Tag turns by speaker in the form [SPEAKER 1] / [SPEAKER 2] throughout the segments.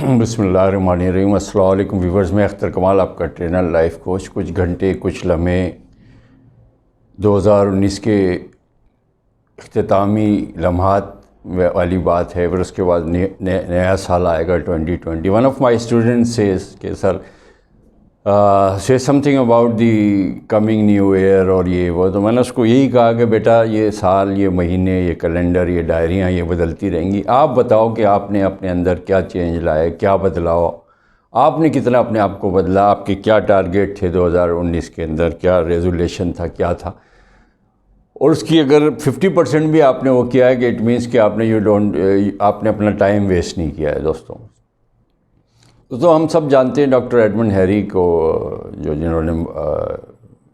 [SPEAKER 1] بسم اللہ الرحمن الرحیم۔ السلام علیکم ویورز، میں اختر کمال، آپ کا ٹرینر لائف کوچ۔ کچھ گھنٹے کچھ لمحے 2019 کے اختتامی لمحات والی بات ہے، پھر اس کے بعد نیا سال آئے گا 2020۔ One of my student says کہ sir say something about the coming new year اور یہ وہ، تو میں نے اس کو یہی کہا کہ بیٹا یہ سال، یہ مہینے، یہ کیلنڈر، یہ ڈائریاں یہ بدلتی رہیں گی۔ آپ بتاؤ کہ آپ نے اپنے اندر کیا چینج لائے، کیا بدلاؤ، آپ نے کتنا اپنے آپ کو بدلا، آپ کے کیا ٹارگیٹ تھے 2019 کے اندر، کیا ریزولیشن تھا، کیا تھا، اور اس کی اگر 50% بھی آپ نے وہ کیا ہے کہ اٹ مینس کہ آپ نے آپ نے اپنا ٹائم ویسٹ نہیں کیا ہے۔ دوستوں تو ہم سب جانتے ہیں ڈاکٹر ایڈمنڈ ہیری کو، جنہوں نے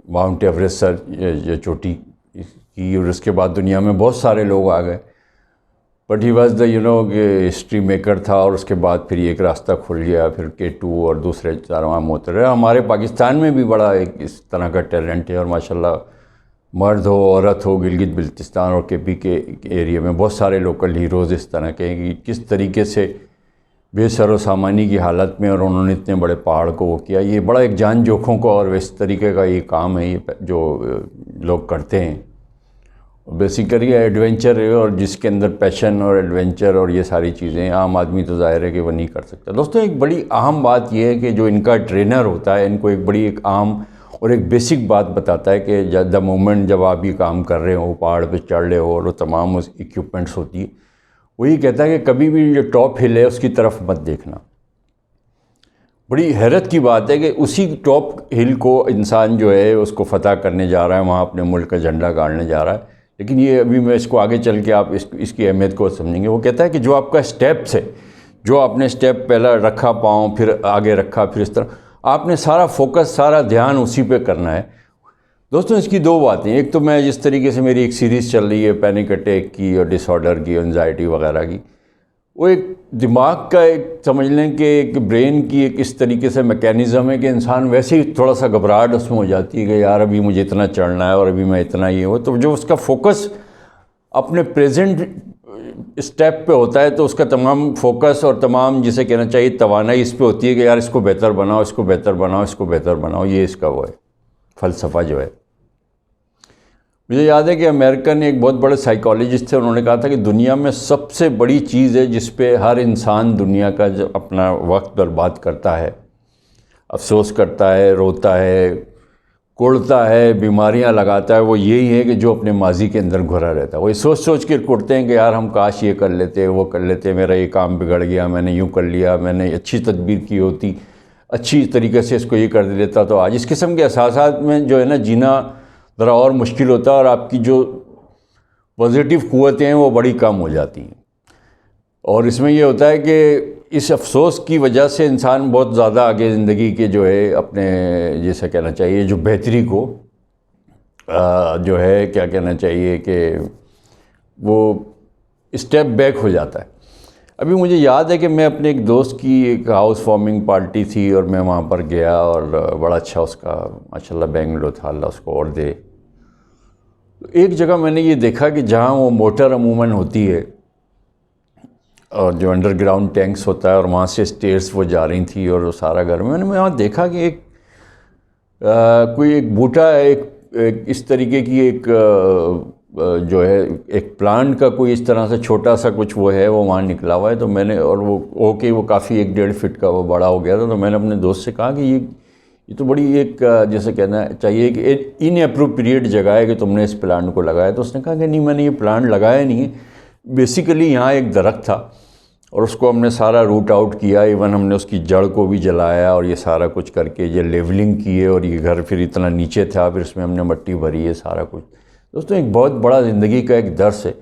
[SPEAKER 1] ماؤنٹ ایوریسٹ سر یہ چوٹی کی، اور اس کے بعد دنیا میں بہت سارے لوگ آ گئے، بٹ ہی واز دا کہ ہسٹری میکر تھا، اور اس کے بعد پھر ایک راستہ کھل گیا، پھر K2 اور دوسرے تمام ہوتے رہے۔ ہمارے پاکستان میں بھی بڑا ایک اس طرح کا ٹیلنٹ ہے، اور ماشاءاللہ مرد ہو عورت ہو، گلگت بلتستان اور KP کے ایریا میں بہت سارے لوکل ہیروز اس طرح کے ہیں کہ کس طریقے سے بے سر و سامانی کی حالت میں، اور انہوں نے اتنے بڑے پہاڑ کو وہ کیا۔ یہ بڑا ایک جان جوکھوں کو اور اس طریقے کا یہ کام ہے، یہ جو لوگ کرتے ہیں بیسیکلی ایڈونچر ہے، اور جس کے اندر پیشن اور ایڈونچر اور یہ ساری چیزیں عام آدمی تو ظاہر ہے کہ وہ نہیں کر سکتا۔ دوستوں ایک بڑی اہم بات یہ ہے کہ جو ان کا ٹرینر ہوتا ہے، ان کو ایک بڑی ایک عام اور ایک بیسک بات بتاتا ہے کہ دا مومنٹ جب آپ یہ کام کر رہے ہو، پہاڑ پہ چڑھ رہے ہو، اور تمام ایکوپمنٹس ہوتی ہے، وہ یہ کہتا ہے کہ کبھی بھی جو ٹاپ ہل ہے اس کی طرف مت دیکھنا۔ بڑی حیرت کی بات ہے کہ اسی ٹاپ ہل کو انسان جو ہے اس کو فتح کرنے جا رہا ہے، وہاں اپنے ملک کا جھنڈا گاڑنے جا رہا ہے، لیکن یہ ابھی میں اس کو آگے چل کے آپ اس کی اہمیت کو سمجھیں گے۔ وہ کہتا ہے کہ جو آپ کا سٹیپس ہے، جو آپ نے سٹیپ پہلا رکھا پاؤں، پھر آگے رکھا، پھر اس طرح آپ نے سارا فوکس، سارا دھیان اسی پہ کرنا ہے۔ دوستوں اس کی دو باتیں، ایک تو میں جس طریقے سے میری ایک سیریز چل رہی ہے پینک اٹیک کی اور ڈس آرڈر کی، انزائٹی وغیرہ کی، وہ ایک دماغ کا ایک سمجھ لیں کہ ایک برین کی ایک اس طریقے سے میکینزم ہے کہ انسان ویسے ہی تھوڑا سا گھبراہٹ اس میں ہو جاتی ہے کہ یار ابھی مجھے اتنا چڑھنا ہے اور ابھی میں اتنا یہ ہو، تو جو اس کا فوکس اپنے پریزنٹ اسٹیپ پہ ہوتا ہے، تو اس کا تمام فوکس اور تمام جسے کہنا چاہیے توانائی اس پہ ہوتی ہے کہ یار اس کو بہتر بناؤ، اس کو بہتر بناؤ، اس کو بہتر بناؤ۔ یہ اس کا وہ ہے فلسفہ جو ہے۔ مجھے یاد ہے کہ امریکن ایک بہت بڑے سائیکالوجسٹ تھے، انہوں نے کہا تھا کہ دنیا میں سب سے بڑی چیز ہے جس پہ ہر انسان دنیا کا جو اپنا وقت برباد کرتا ہے، افسوس کرتا ہے، روتا ہے، کوڑتا ہے، بیماریاں لگاتا ہے، وہ یہی ہے کہ جو اپنے ماضی کے اندر گھرا رہتا ہے۔ وہ سوچ سوچ کے کوڑتے ہیں کہ یار ہم کاش یہ کر لیتے، وہ کر لیتے، میرا یہ کام بگڑ گیا، میں نے یوں کر لیا، میں نے اچھی تدبیر کی ہوتی، اچھی طریقے سے اس کو یہ کر لیتا تو آج۔ اس قسم کے احساسات میں جو ہے نا جینا ذرا اور مشکل ہوتا ہے، اور آپ کی جو پازیٹیو قوتیں ہیں وہ بڑی کم ہو جاتی ہیں، اور اس میں یہ ہوتا ہے کہ اس افسوس کی وجہ سے انسان بہت زیادہ آگے زندگی کے جو ہے اپنے جیسے کہنا چاہیے جو بہتری کو جو ہے کیا کہنا چاہیے کہ وہ اسٹیپ بیک ہو جاتا ہے۔ ابھی مجھے یاد ہے کہ میں اپنے ایک دوست کی ایک ہاؤس وارمنگ پارٹی تھی، اور میں وہاں پر گیا، اور بڑا اچھا اس کا ماشاءاللہ بینگلو تھا، اللہ اس کو اور دے۔ ایک جگہ میں نے یہ دیکھا کہ جہاں وہ موٹر عموماً ہوتی ہے اور جو انڈر گراؤنڈ ٹینکس ہوتا ہے، اور وہاں سے سٹیئرس وہ جا رہی تھی اور وہ سارا گھر میں نے وہاں دیکھا کہ ایک کوئی ایک بوٹا ہے، ایک اس طریقے کی ایک جو ہے ایک پلانٹ کا کوئی اس طرح سے چھوٹا سا کچھ وہ ہے، وہ وہاں نکلا ہوا ہے۔ تو میں نے، اور وہ وہ کافی 1-1.5 فٹ کا وہ بڑا ہو گیا تھا، تو میں نے اپنے دوست سے کہا کہ یہ تو بڑی ایک جیسے کہنا چاہیے کہ ان اپروپریٹ جگہ ہے کہ تم نے اس پلانٹ کو لگایا۔ تو اس نے کہا کہ نہیں، میں نے یہ پلانٹ لگایا نہیں ہے، بیسیکلی یہاں ایک درخت تھا، اور اس کو ہم نے سارا روٹ آؤٹ کیا، ایون ہم نے اس کی جڑ کو بھی جلایا، اور یہ سارا کچھ کر کے یہ لیولنگ کی ہے، اور یہ گھر پھر اتنا نیچے تھا، پھر اس میں ہم نے مٹی بھری ہے، سارا کچھ۔ دوستوں ایک بہت بڑا زندگی کا ایک درس ہے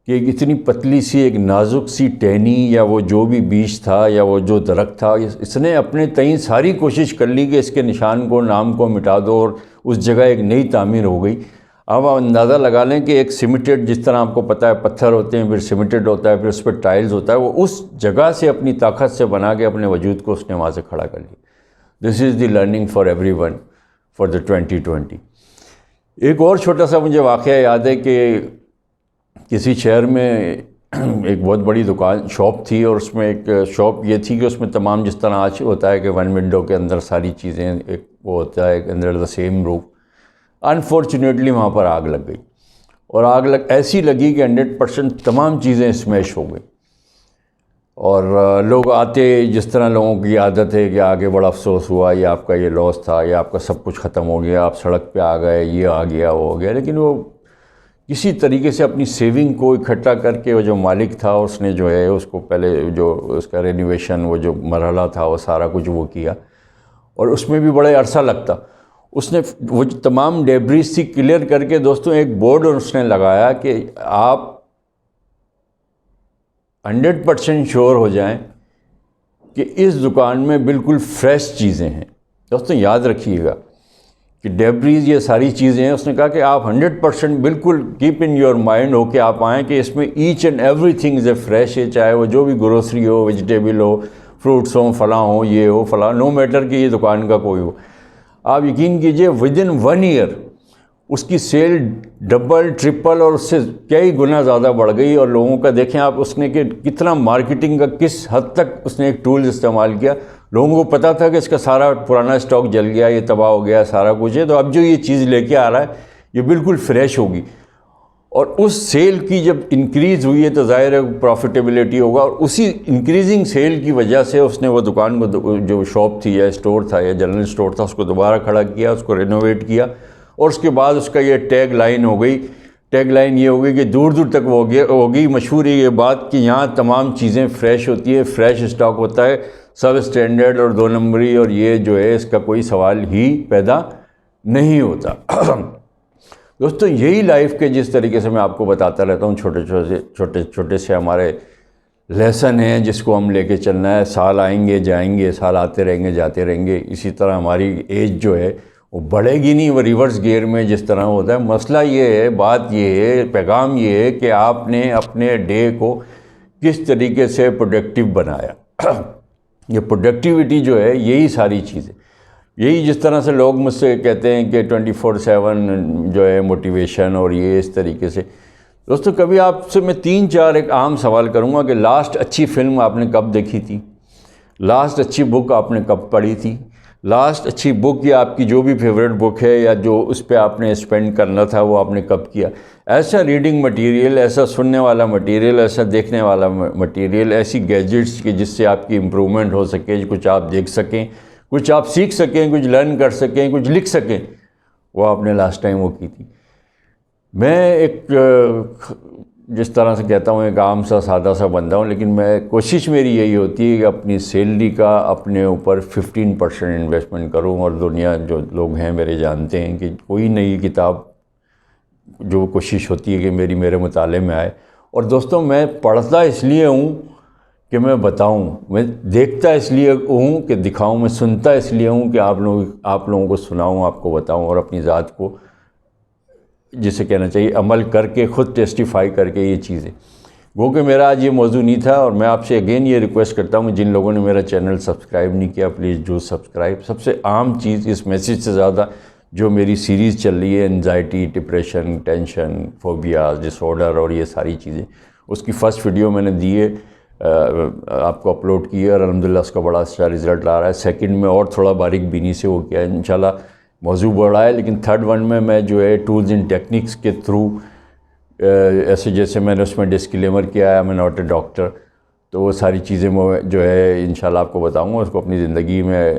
[SPEAKER 1] کہ ایک اتنی پتلی سی ایک نازک سی ٹہنی یا وہ جو بھی بیج تھا یا وہ جو درخت تھا، اس نے اپنے تئیں ساری کوشش کر لی کہ اس کے نشان کو، نام کو مٹا دو، اور اس جگہ ایک نئی تعمیر ہو گئی۔ اب آپ اندازہ لگا لیں کہ ایک سیمنٹڈ، جس طرح آپ کو پتہ ہے پتھر ہوتے ہیں، پھر سیمنٹڈ ہوتا ہے، پھر اس پہ ٹائلز ہوتا ہے، وہ اس جگہ سے اپنی طاقت سے بنا کے اپنے وجود کو اس نے وہاں سے کھڑا کر لیا۔ This is the learning for everyone for the 2020۔ ایک اور چھوٹا سا مجھے واقعہ یاد ہے کہ کسی شہر میں ایک بہت بڑی دکان شاپ تھی، اور اس میں ایک شاپ یہ تھی کہ اس میں تمام جس طرح آج ہوتا ہے کہ ون ونڈو کے اندر ساری چیزیں، ایک وہ ہوتا ہے under the same roof. Unfortunately وہاں پر آگ لگ گئی، اور آگ ایسی لگی کہ 100% تمام چیزیں اسمیش ہو گئی. اور لوگ آتے، جس طرح لوگوں کی عادت ہے کہ آگے بڑا افسوس ہوا، یہ آپ کا یہ لاس تھا، یہ آپ کا سب کچھ ختم ہو گیا، آپ سڑک پہ آ گئے، یہ آ گیا وہ ہو گیا. لیکن وہ کسی طریقے سے اپنی سیونگ کو اکٹھا کر کے، وہ جو مالک تھا اس نے جو ہے اس کو پہلے جو اس کا رینوویشن، وہ جو مرحلہ تھا وہ سارا کچھ وہ کیا، اور اس میں بھی بڑے عرصہ لگتا. اس نے وہ جو تمام ڈیبریز تھی کلیئر کر کے دوستوں ایک بورڈ اس نے لگایا کہ آپ 100% شور ہو جائیں کہ اس دکان میں بالکل فریش چیزیں ہیں. دوستوں یاد رکھیے گا کہ ڈیبریز یہ ساری چیزیں ہیں. اس نے کہا کہ آپ 100% بالکل کیپ ان یور مائنڈ ہو کے آپ آئیں کہ اس میں each and every thing is a fresh ہے، چاہے وہ جو بھی گروسری ہو، ویجیٹیبل ہو، فروٹس ہوں، فلاں ہو، یہ ہو فلاں، نو میٹر کہ یہ دکان کا کوئی ہو. آپ یقین کیجئے ودن 1 ایئر اس کی سیل ڈبل ٹرپل اور اس سے کئی گنا زیادہ بڑھ گئی. اور لوگوں کا دیکھیں آپ اس نے کہ کتنا مارکیٹنگ کا کس حد تک اس نے ایک ٹول استعمال کیا. لوگوں کو پتہ تھا کہ اس کا سارا پرانا اسٹاک جل گیا، یہ تباہ ہو گیا، سارا کچھ ہے، تو اب جو یہ چیز لے کے آ رہا ہے یہ بالکل فریش ہوگی. اور اس سیل کی جب انکریز ہوئی ہے تو ظاہر ہے پروفیٹیبلٹی ہوگا. اور اسی انکریزنگ سیل کی وجہ سے اس نے وہ دکان کو، جو شاپ تھی یا اسٹور تھا یا جنرل اسٹور تھا، اس کو دوبارہ کھڑا کیا، اس کو رینوویٹ کیا. اور اس کے بعد اس کا یہ ٹیگ لائن ہو گئی، ٹیگ لائن یہ ہو گئی کہ دور دور تک وہ ہوگی مشہور ہے یہ بات کہ یہاں تمام چیزیں فریش ہوتی ہے، فریش اسٹاک ہوتا ہے، سب اسٹینڈرڈ اور 2 نمبری، اور یہ جو ہے اس کا کوئی سوال ہی پیدا نہیں ہوتا. دوستو یہی لائف کے جس طریقے سے میں آپ کو بتاتا رہتا ہوں، چھوٹے سے ہمارے لیسن ہیں جس کو ہم لے کے چلنا ہے. سال آئیں گے جائیں گے، سال آتے رہیں گے جاتے رہیں گے. اسی طرح ہماری ایج جو ہے وہ بڑھے گی نہیں، وہ ریورس گیئر میں جس طرح ہوتا ہے. مسئلہ یہ ہے، بات یہ ہے، پیغام یہ ہے کہ آپ نے اپنے ڈے کو کس طریقے سے پروڈکٹیو بنایا. یہ پروڈکٹیوٹی جو ہے یہی ساری چیزیں، یہی جس طرح سے لوگ مجھ سے کہتے ہیں کہ 24/7 جو ہے موٹیویشن اور یہ اس طریقے سے. دوستو کبھی آپ سے میں 3-4 ایک عام سوال کروں گا کہ لاسٹ اچھی فلم آپ نے کب دیکھی تھی؟ لاسٹ اچھی بک آپ نے کب پڑھی تھی؟ لاسٹ اچھی بک یا آپ کی جو بھی فیوریٹ بک ہے یا جو اس پہ آپ نے اسپینڈ کرنا تھا وہ آپ نے کب کیا؟ ایسا ریڈنگ مٹیریل، ایسا سننے والا مٹیریل، ایسا دیکھنے والا مٹیریل، ایسی گیجٹس کہ جس سے آپ کی امپرومنٹ ہو سکے، کچھ آپ دیکھ سکیں، کچھ آپ سیکھ سکیں، کچھ لرن کر سکیں، کچھ لکھ سکیں، وہ آپ نے لاسٹ ٹائم وہ کی تھی. میں ایک جس طرح سے کہتا ہوں ایک عام سا سادہ سا بندہ ہوں، لیکن میں کوشش میری یہی ہوتی ہے کہ اپنی سیلری کا اپنے اوپر 15% انویسٹمنٹ کروں. اور دنیا جو لوگ ہیں میرے جانتے ہیں کہ کوئی نئی کتاب جو کوشش ہوتی ہے کہ میرے مطالعے میں آئے. اور دوستوں میں پڑھتا اس لیے ہوں کہ میں بتاؤں، میں دیکھتا اس لیے ہوں کہ دکھاؤں، میں سنتا اس لیے ہوں کہ آپ لوگوں کو سناؤں، آپ کو بتاؤں، اور اپنی ذات کو جسے کہنا چاہیے عمل کر کے خود ٹیسٹیفائی کر کے یہ چیزیں. گو کہ میرا آج یہ موضوع نہیں تھا، اور میں آپ سے اگین یہ ریکویسٹ کرتا ہوں جن لوگوں نے میرا چینل سبسکرائب نہیں کیا پلیز ڈو سبسکرائب. سب سے عام چیز اس میسیج سے زیادہ جو میری سیریز چل رہی ہے انزائٹی، ڈپریشن، ٹینشن، فوبیاز، ڈس آرڈر اور یہ ساری چیزیں، اس کی فرسٹ ویڈیو میں نے دی ہے، آپ کو اپلوڈ کی ہے، اور الحمدللہ اس کا بڑا اچھا رزلٹ آ رہا ہے. سیکنڈ میں اور تھوڑا باریک بینی سے وہ کیا ہے، انشاءاللہ موضوع بڑا ہے. لیکن تھرڈ ون میں جو ہے ٹولز اینڈ ٹیکنیکس کے تھرو، ایسے جیسے میں نے اس میں ڈسکلیمر کیا ہے، میں ناٹ اے ڈاکٹر، تو وہ ساری چیزیں میں جو ہے انشاءاللہ آپ کو بتاؤں گا، اس کو اپنی زندگی میں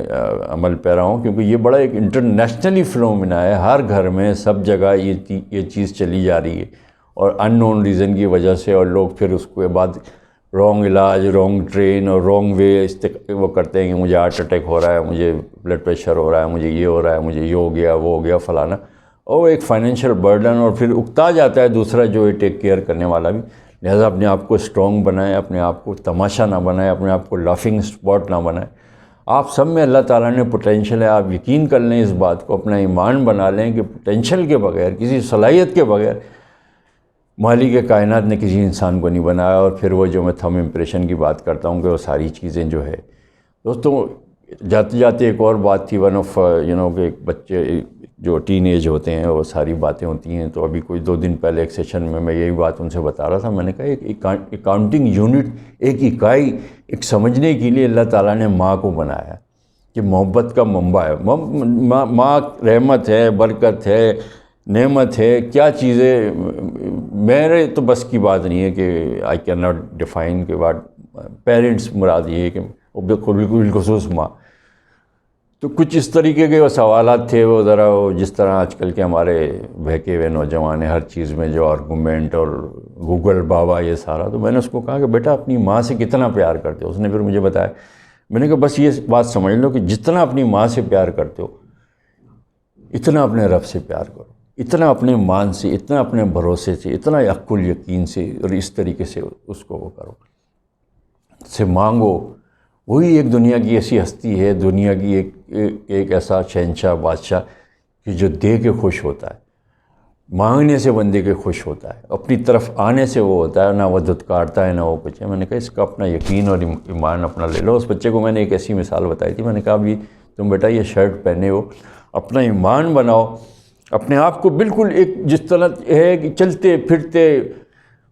[SPEAKER 1] عمل پیرا ہوں، کیونکہ یہ بڑا ایک انٹرنیشنلی فنومینا ہے. ہر گھر میں سب جگہ یہ چیز چلی جا رہی ہے، اور ان نون ریزن کی وجہ سے، اور لوگ پھر اس کے بعد رونگ علاج، رونگ ٹرین اور رونگ وے وہ کرتے ہیں کہ مجھے ہارٹ اٹیک ہو رہا ہے، مجھے بلڈ پریشر ہو رہا ہے، مجھے یہ ہو رہا ہے، مجھے یہ ہو گیا، وہ ہو گیا فلانا، اور ایک فائنینشیل برڈن، اور پھر اکتا جاتا ہے دوسرا جو ہے ٹیک کیئر کرنے والا بھی. لہذا اپنے آپ کو اسٹرانگ بنائیں، اپنے آپ کو تماشا نہ بنائیں، اپنے آپ کو لافنگ اسپاٹ نہ بنائیں. آپ سب میں اللہ تعالیٰ نے پوٹینشیل ہے، آپ یقین کر لیں اس بات کو، اپنا ایمان بنا لیں کہ پوٹینشیل کے بغیر، کسی صلاحیت کے بغیر مالک کائنات نے کسی انسان کو نہیں بنایا. اور پھر وہ جو میں تھم امپریشن کی بات کرتا ہوں کہ وہ ساری چیزیں جو ہے دوستوں جاتے جاتے ایک اور بات تھی، ون آف کہ ایک بچے جو ٹین ایج ہوتے ہیں وہ ساری باتیں ہوتی ہیں. تو ابھی کوئی 2 دن پہلے ایک سیشن میں یہی بات ان سے بتا رہا تھا. میں نے کہا ایک اکاؤنٹنگ یونٹ، ایک اکائی، ایک سمجھنے کے لیے اللہ تعالیٰ نے ماں کو بنایا کہ محبت کا منبع ہے. ماں رحمت ہے، برکت ہے، نعمت ہے. کیا چیزیں میرے تو بس کی بات نہیں ہے کہ آئی کین ناٹ ڈیفائن کے بعد پیرنٹس مراد یہ ہے کہ بالخصوص ماں. تو کچھ اس طریقے کے وہ سوالات تھے، وہ ذرا جس طرح آج کل کے ہمارے بہکے ہوئے نوجوان ہیں، ہر چیز میں جو آرگومنٹ اور گوگل بابا یہ سارا. تو میں نے اس کو کہا کہ بیٹا اپنی ماں سے کتنا پیار کرتے ہو؟ اس نے پھر مجھے بتایا. میں نے کہا بس یہ بات سمجھ لو کہ جتنا اپنی ماں سے پیار کرتے ہو اتنا اپنے رب سے پیار کرو، اتنا اپنے مان سے، اتنا اپنے بھروسے سے، اتنا حق الیقین سے، اور اس طریقے سے اس کو وہ کرو، سے مانگو. وہی ایک دنیا کی ایسی ہستی ہے، دنیا کی ایک ایسا شہنشاہ بادشاہ کہ جو دے کے خوش ہوتا ہے، مانگنے سے بندے کے خوش ہوتا ہے، اپنی طرف آنے سے وہ ہوتا ہے، نہ وہ دھتکارتا ہے نہ وہ کچھ ہے. میں نے کہا اس کا اپنا یقین اور ایمان اپنا لے لو. اس بچے کو میں نے ایک ایسی مثال بتائی تھی. میں نے کہا ابھی تم بیٹا یہ شرٹ پہنے ہو، اپنا ایمان بناؤ، اپنے آپ کو بالکل ایک جس طرح ہے کہ چلتے پھرتے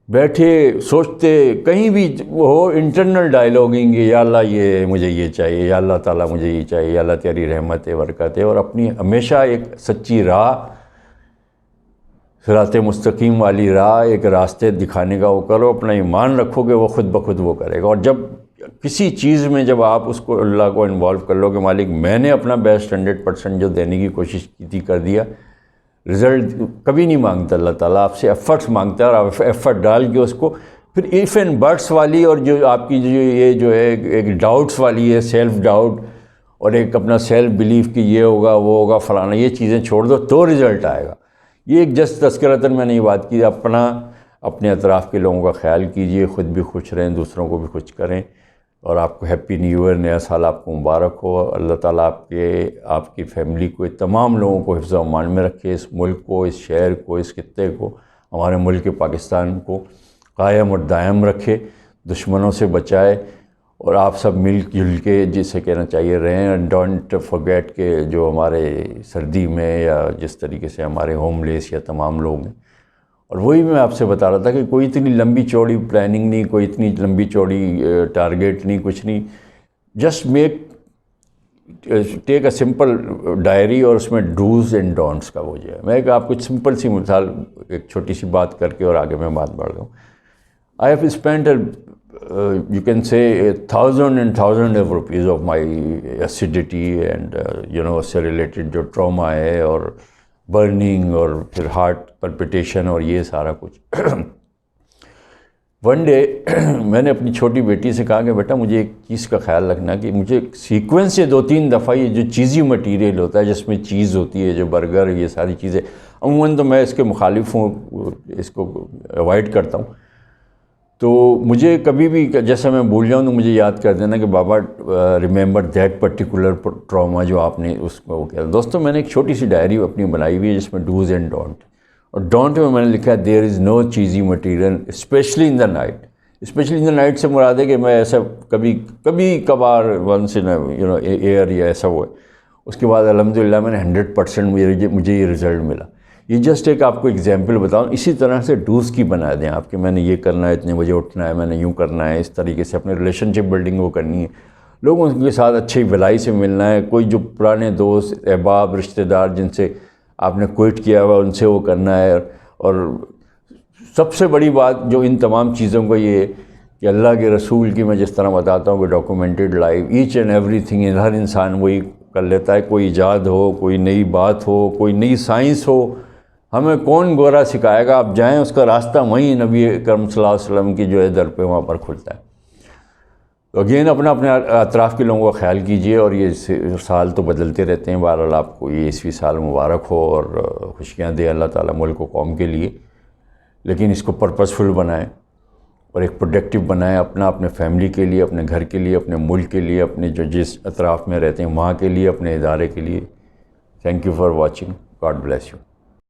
[SPEAKER 1] بیٹھے سوچتے کہیں بھی ہو، انٹرنل ڈائلاگنگ، یا اللہ یہ مجھے یہ چاہیے، یا اللہ تعالیٰ مجھے یہ چاہیے، یا اللہ تیری رحمت ہے، برکت ہے. اور اپنی ہمیشہ ایک سچی راہ، صراط مستقیم والی راہ، ایک راستے دکھانے کا وہ کرو. اپنا ایمان رکھو کہ وہ خود بخود وہ کرے گا. اور جب کسی چیز میں جب آپ اس کو اللہ کو انوالو کر لو کہ مالک میں نے اپنا بیسٹ 100% جو دینے کی کوشش کی تھی کر دیا، رزلٹ کبھی نہیں مانگتا اللہ تعالیٰ، آپ سے ایفرٹس مانگتا ہے. اور آپ ایفرٹ ڈال کے اس کو پھر ایف اینڈ بٹس والی اور جو آپ کی یہ جو ہے ایک ڈاؤٹس والی ہے، سیلف ڈاؤٹ اور ایک اپنا سیلف بلیف کہ یہ ہوگا وہ ہوگا فلانا، یہ چیزیں چھوڑ دو تو رزلٹ آئے گا. یہ ایک جسٹ تذکرتاً میں نے یہ بات کی. اپنے اطراف کے لوگوں کا خیال کیجئے، خود بھی خوش رہیں، دوسروں کو بھی خوش کریں. اور آپ کو ہیپی نیو ایئر، نیا سال آپ کو مبارک ہو. اللہ تعالیٰ آپ کی فیملی کو، تمام لوگوں کو حفظ و امان میں رکھے. اس ملک کو، اس شہر کو، اس خطے کو، ہمارے ملک پاکستان کو قائم اور دائم رکھے، دشمنوں سے بچائے. اور آپ سب مل جل کے جسے کہنا چاہیے رہیں. اینڈ ڈونٹ فرگیٹ کہ جو ہمارے سردی میں یا جس طریقے سے ہمارے ہوم لیس یا تمام لوگ ہیں. اور وہی میں آپ سے بتا رہا تھا کہ کوئی اتنی لمبی چوڑی پلاننگ نہیں، کوئی اتنی لمبی چوڑی ٹارگیٹ نہیں، کچھ نہیں. Just take a simple diary اور اس میں ڈوز اینڈ ڈونٹس کا وہ جو ہے. میں آپ کو سمپل سی مثال ایک چھوٹی سی بات کر کے اور آگے میں بات بڑھ گا. I have spent, you can say, 1,000 and 1,000 of rupees of my acidity and اس سے ریلیٹڈ جو ٹراما ہے اور برننگ اور پھر ہارٹ پلپیٹیشن اور یہ سارا کچھ. ون ڈے میں نے اپنی چھوٹی بیٹی سے کہا کہ بیٹا مجھے ایک چیز کا خیال رکھنا کہ مجھے سیکوینس سے 2-3 دفعہ یہ جو چیزی مٹیریل ہوتا ہے جس میں چیز ہوتی ہے، جو برگر، یہ ساری چیزیں عموماً تو میں اس کے مخالف ہوں، اس کو اوائڈ کرتا ہوں. تو مجھے کبھی بھی جیسا میں بھول جاؤں تو مجھے یاد کر دینا کہ بابا ریممبر دیٹ پرٹیکولر ٹراما جو آپ نے اس کو وہ کیا. دوستوں میں نے ایک چھوٹی سی ڈائری اپنی بنائی ہوئی ہے جس میں ڈوز اینڈ ڈونٹ. اور ڈونٹ میں نے لکھا ہے there is no cheesy material especially in the night. Especially in the night سے مراد ہے کہ میں ایسا کبھی کبھار ونس ان ایئر یا ایسا ہوا ہے. اس کے بعد الحمدللہ میں نے 100% مجھے یہ رزلٹ ملا. یہ جسٹ ایک آپ کو ایگزامپل بتاؤں. اسی طرح سے ڈوز کی بنا دیں آپ کہ میں نے یہ کرنا ہے، اتنے بجے اٹھنا ہے، میں نے یوں کرنا ہے، اس طریقے سے اپنے ریلیشن شپ بلڈنگ وہ کرنی ہے، لوگوں کے ساتھ اچھی بھلائی سے ملنا ہے. کوئی جو پرانے دوست احباب رشتہ دار جن سے آپ نے کوئٹ کیا ہوا ان سے وہ کرنا ہے. اور سب سے بڑی بات جو ان تمام چیزوں کو یہ ہے کہ اللہ کے رسول کی میں جس طرح بتاتا ہوں کہ documented life each and every تھنگ، ہر انسان وہی کر لیتا ہے. کوئی ایجاد ہو، کوئی نئی بات ہو، کوئی نئی سائنس ہو، ہمیں کون گورا سکھائے گا؟ آپ جائیں، اس کا راستہ وہیں نبی اکرم صلی اللہ علیہ وسلم کی جو ہے در پہ وہاں پر کھلتا ہے. تو اگین اپنے اطراف کے لوگوں کا خیال کیجئے. اور یہ سال تو بدلتے رہتے ہیں، بہرحال آپ کو یہ 20 سال مبارک ہو اور خوشیاں دے اللہ تعالیٰ ملک و قوم کے لیے. لیکن اس کو پرپسفل بنائیں اور ایک پروڈکٹیو بنائیں، اپنے فیملی کے لیے، اپنے گھر کے لیے، اپنے ملک کے لیے، اپنے جو جس اطراف میں رہتے ہیں وہاں کے لیے، اپنے ادارے کے لیے. Thank you for watching. God bless you.